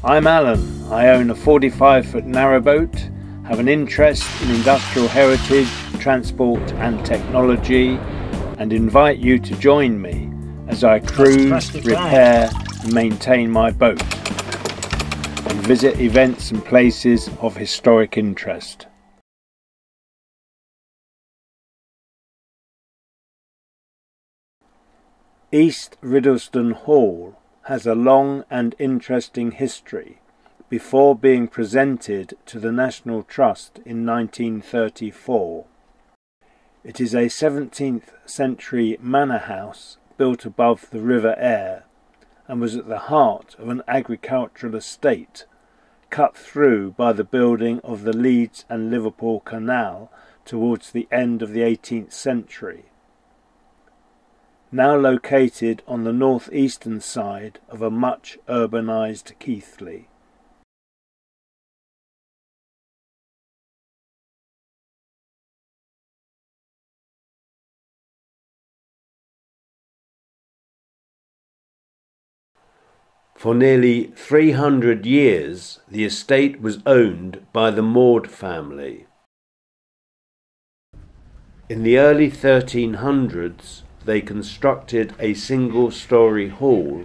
I'm Alan. I own a 45-foot narrowboat, have an interest in industrial heritage, transport and technology, and invite you to join me as I cruise, repair and maintain my boat, and visit events and places of historic interest. East Riddlesden Hall has a long and interesting history before being presented to the National Trust in 1934. It is a 17th century manor house built above the River Aire and was at the heart of an agricultural estate cut through by the building of the Leeds and Liverpool Canal towards the end of the 18th century. Now located on the northeastern side of a much urbanised Keighley. For nearly 300 years, the estate was owned by the Maud family. In the early 1300s, they constructed a single-storey hall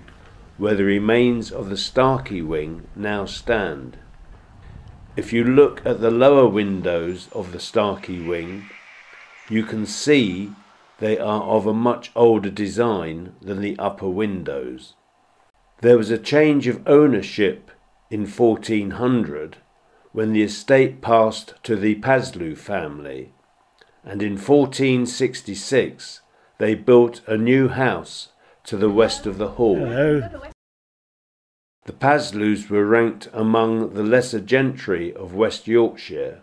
where the remains of the Starkey wing now stand. If you look at the lower windows of the Starkey wing, you can see they are of a much older design than the upper windows. There was a change of ownership in 1400 when the estate passed to the Paslew family, and in 1466 they built a new house to the west of the hall. Hello. The Paslews were ranked among the lesser gentry of West Yorkshire,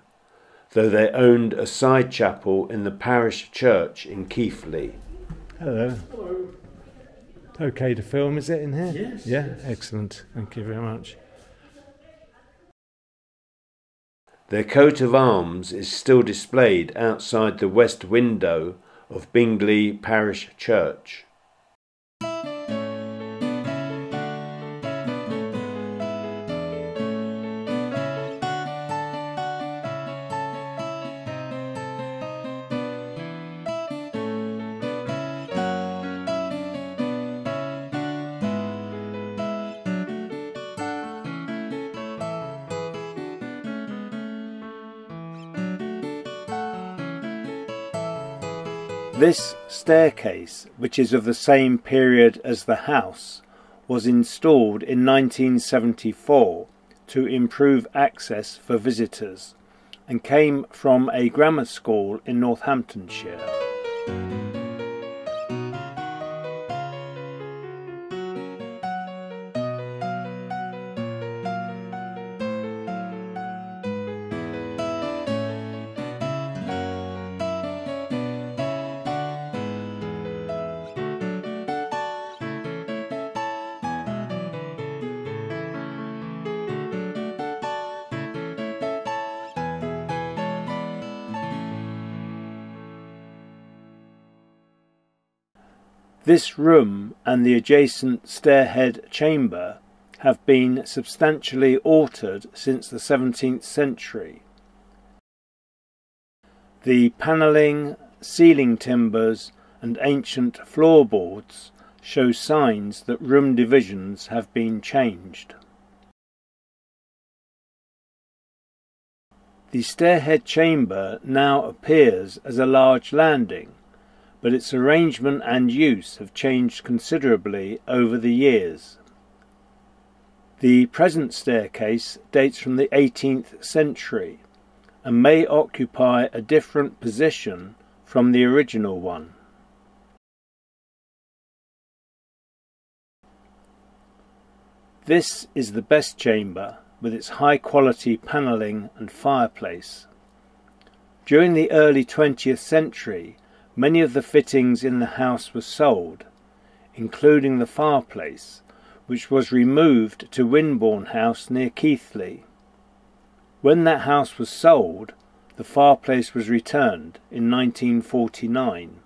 though they owned a side chapel in the parish church in Keighley. Hello. Hello. Okay to film, is it in here? Yes. Yeah, yes. Excellent. Thank you very much. Their coat of arms is still displayed outside the west window of Bingley Parish Church. This staircase, which is of the same period as the house, was installed in 1974 to improve access for visitors and came from a grammar school in Northamptonshire. This room and the adjacent stairhead chamber have been substantially altered since the 17th century. The panelling, ceiling timbers and ancient floorboards show signs that room divisions have been changed. The stairhead chamber now appears as a large landing, but its arrangement and use have changed considerably over the years. The present staircase dates from the 18th century and may occupy a different position from the original one. This is the best chamber with its high-quality panelling and fireplace. During the early 20th century, many of the fittings in the house were sold, including the fireplace, which was removed to Winbourne House near Keighley. When that house was sold, the fireplace was returned in 1949.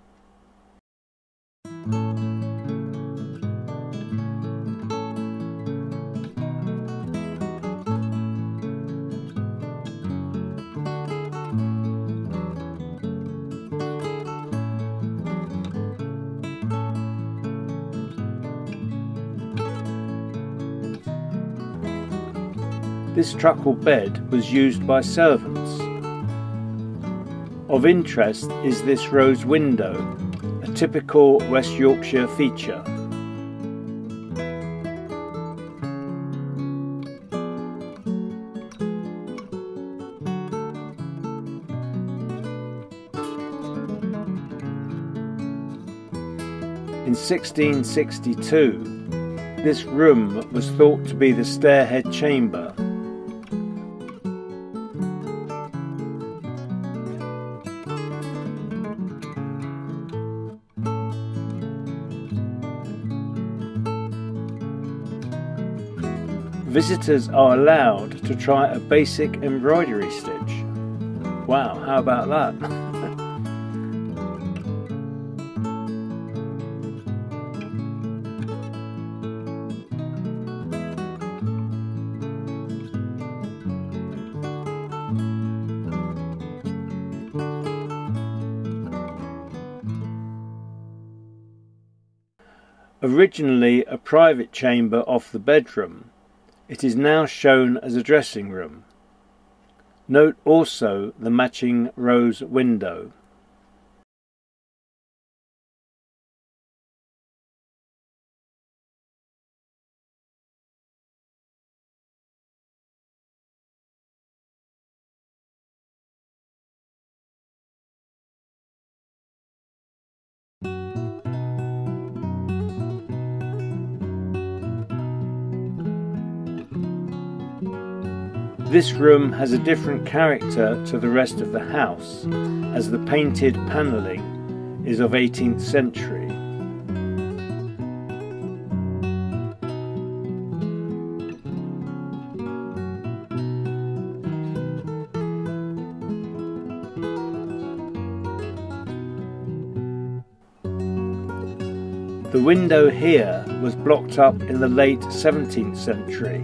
This truckle bed was used by servants. Of interest is this rose window, a typical West Yorkshire feature. In 1662, this room was thought to be the stairhead chamber. Visitors are allowed to try a basic embroidery stitch. Wow, how about that? Originally a private chamber off the bedroom, it is now shown as a dressing room. Note also the matching rose window. This room has a different character to the rest of the house, as the painted panelling is of 18th century. The window here was blocked up in the late 17th century,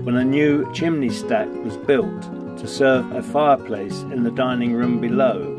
when a new chimney stack was built to serve a fireplace in the dining room below.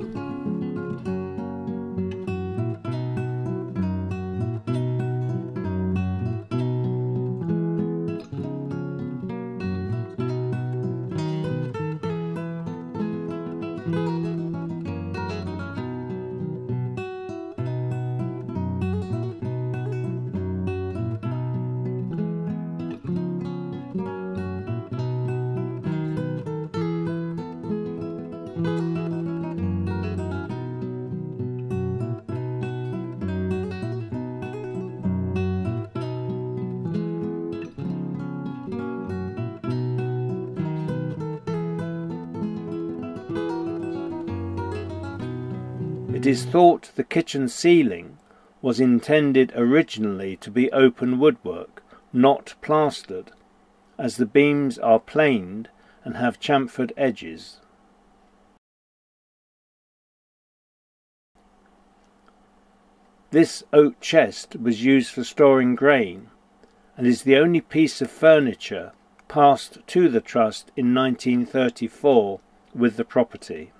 It is thought the kitchen ceiling was intended originally to be open woodwork, not plastered, as the beams are planed and have chamfered edges. This oak chest was used for storing grain and is the only piece of furniture passed to the trust in 1934 with the property.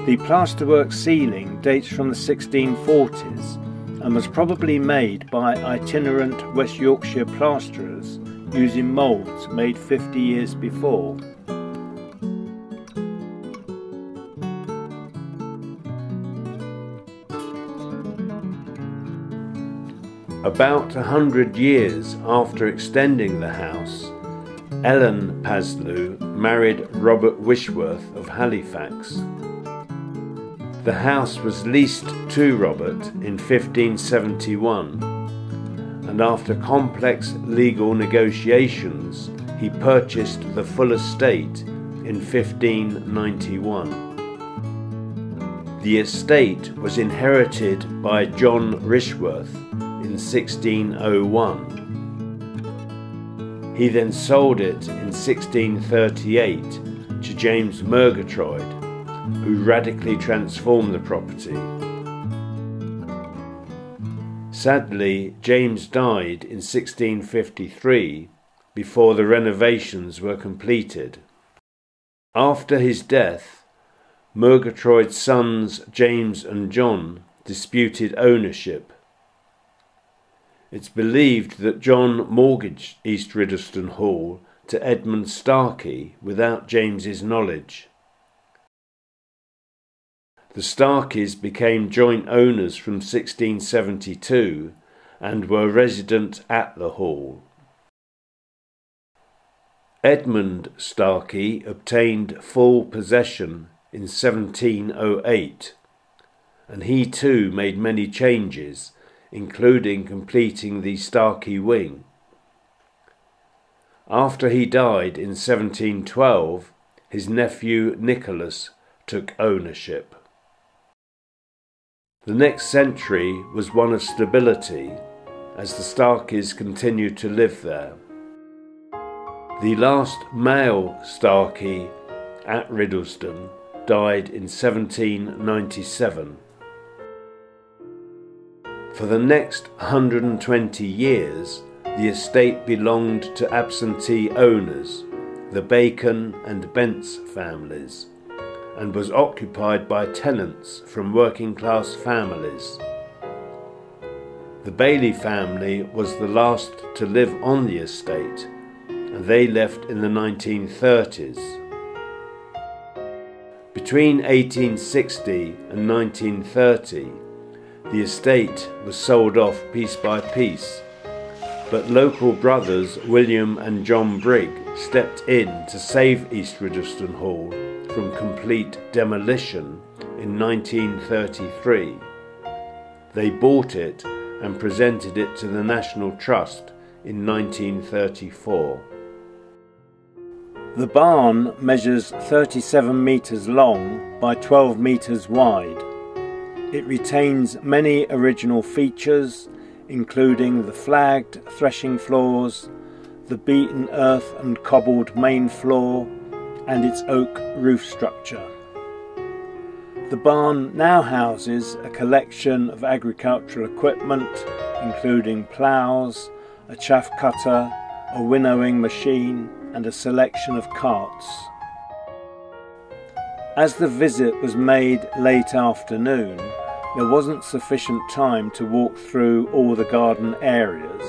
The plasterwork ceiling dates from the 1640s and was probably made by itinerant West Yorkshire plasterers using moulds made 50 years before. About 100 years after extending the house, Ellen Paslew married Robert Wishworth of Halifax. The house was leased to Robert in 1571, and after complex legal negotiations, he purchased the full estate in 1591. The estate was inherited by John Rishworth in 1601. He then sold it in 1638 to James Murgatroyd, who radically transformed the property Sadly, James died in 1653 before the renovations were completed. After his death, Murgatroyd's sons James and John disputed ownership. It's believed that John mortgaged East Riddleston Hall to Edmund Starkey without James's knowledge. The Starkeys became joint owners from 1672 and were resident at the hall. Edmund Starkey obtained full possession in 1708, and he too made many changes, including completing the Starkey wing. After he died in 1712, his nephew Nicholas took ownership. The next century was one of stability, as the Starkeys continued to live there. The last male Starkey at Riddleston died in 1797. For the next 120 years, the estate belonged to absentee owners, the Bacon and Bent's families, and was occupied by tenants from working-class families. The Bailey family was the last to live on the estate, and they left in the 1930s. Between 1860 and 1930, the estate was sold off piece by piece, but local brothers William and John Brigg stepped in to save East Riddleston Hall from complete demolition in 1933. They bought it and presented it to the National Trust in 1934. The barn measures 37 metres long by 12 metres wide. It retains many original features, including the flagged threshing floors, the beaten earth and cobbled main floor, and its oak roof structure. The barn now houses a collection of agricultural equipment, including ploughs, a chaff cutter, a winnowing machine, and a selection of carts. As the visit was made late afternoon, there wasn't sufficient time to walk through all the garden areas,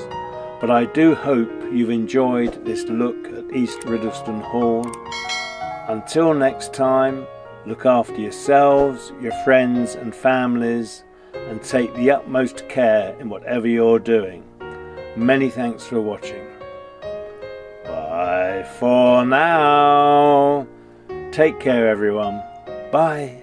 but I do hope you've enjoyed this look at East Riddleston Hall. Until next time, look after yourselves, your friends and families, and take the utmost care in whatever you're doing. Many thanks for watching. Bye for now. Take care, everyone. Bye.